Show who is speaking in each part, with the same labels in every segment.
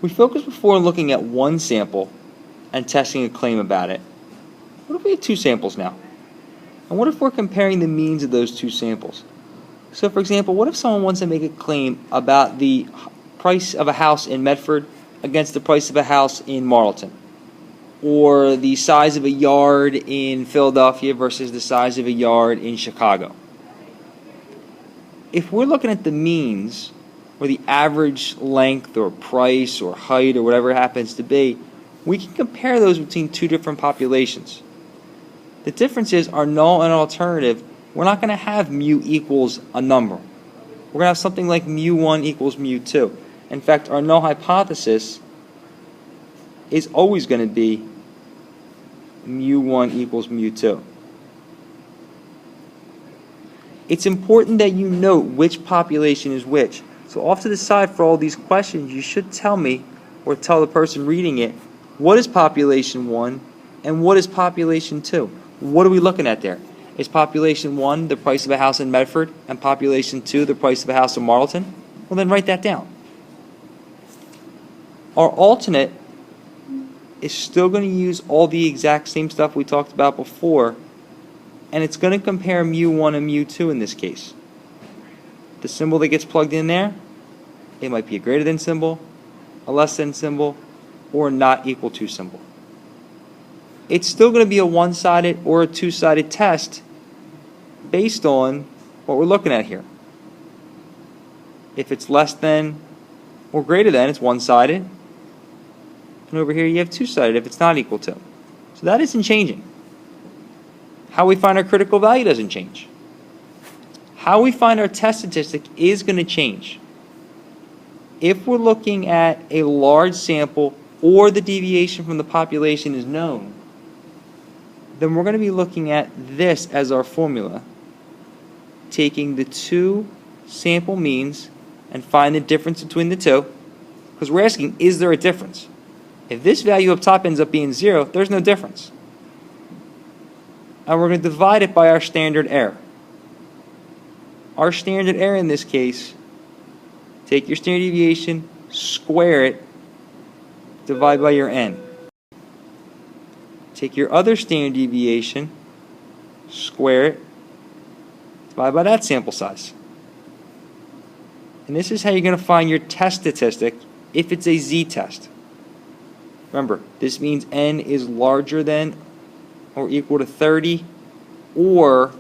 Speaker 1: We focused before on looking at one sample and testing a claim about it. What if we have two samples now? And what if we're comparing the means of those two samples? So for example, what if someone wants to make a claim about the price of a house in Medford against the price of a house in Marlton? Or the size of a yard in Philadelphia versus the size of a yard in Chicago? If we're looking at the means, or the average length or price or height or whatever it happens to be, we can compare those between two different populations. The difference is our null and alternative, we're not going to have mu equals a number. We're going to have something like mu1 equals mu2. In fact, our null hypothesis is always going to be mu1 equals mu2. It's important that you note which population is which. So off to the side for all these questions, you should tell me, or tell the person reading it, what is population 1 and what is population 2? What are we looking at there? Is population 1 the price of a house in Medford and population 2 the price of a house in Marlton? Well, then write that down. Our alternate is still going to use all the exact same stuff we talked about before, and it's going to compare mu1 and mu2 in this case. The symbol that gets plugged in there, it might be a greater than symbol, a less than symbol, or a not equal to symbol. It's still going to be a one-sided or a two-sided test based on what we're looking at here. If it's less than or greater than, it's one-sided. And over here you have two-sided if it's not equal to. So that isn't changing. How we find our critical value doesn't change. How we find our test statistic is going to change. If we're looking at a large sample or the deviation from the population is known, then we're going to be looking at this as our formula, taking the two sample means and find the difference between the two, because we're asking, is there a difference? If this value up top ends up being 0, there's no difference. And we're going to divide it by our standard error. Our standard error in this case, take your standard deviation, square it, divide by your n. Take your other standard deviation, square it, divide by that sample size. And this is how you're going to find your test statistic if it's a z-test. Remember, this means n is larger than or equal to 30, or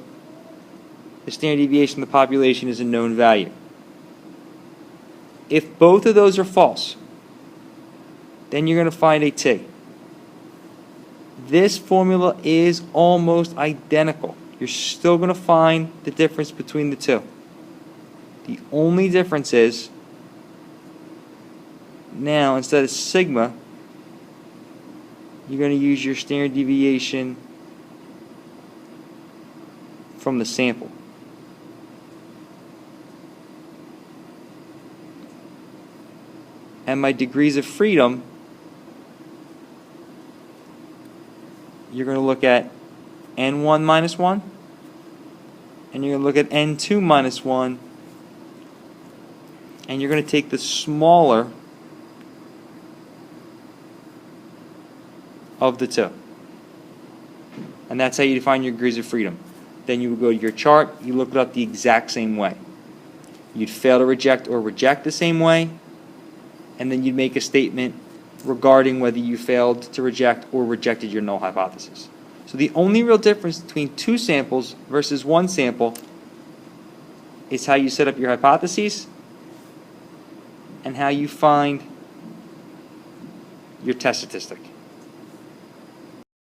Speaker 1: the standard deviation of the population is a known value. If both of those are false, then you're going to find a t. This formula is almost identical. You're still going to find the difference between the two. The only difference is, now instead of sigma, you're going to use your standard deviation from the sample. And my degrees of freedom, you're going to look at n1 minus 1, and you're going to look at n2 minus 1, and you're going to take the smaller of the two. And that's how you define your degrees of freedom. Then you would go to your chart, you look it up the exact same way. You'd fail to reject or reject the same way, and then you'd make a statement regarding whether you failed to reject or rejected your null hypothesis. So the only real difference between two samples versus one sample is how you set up your hypotheses and how you find your test statistic.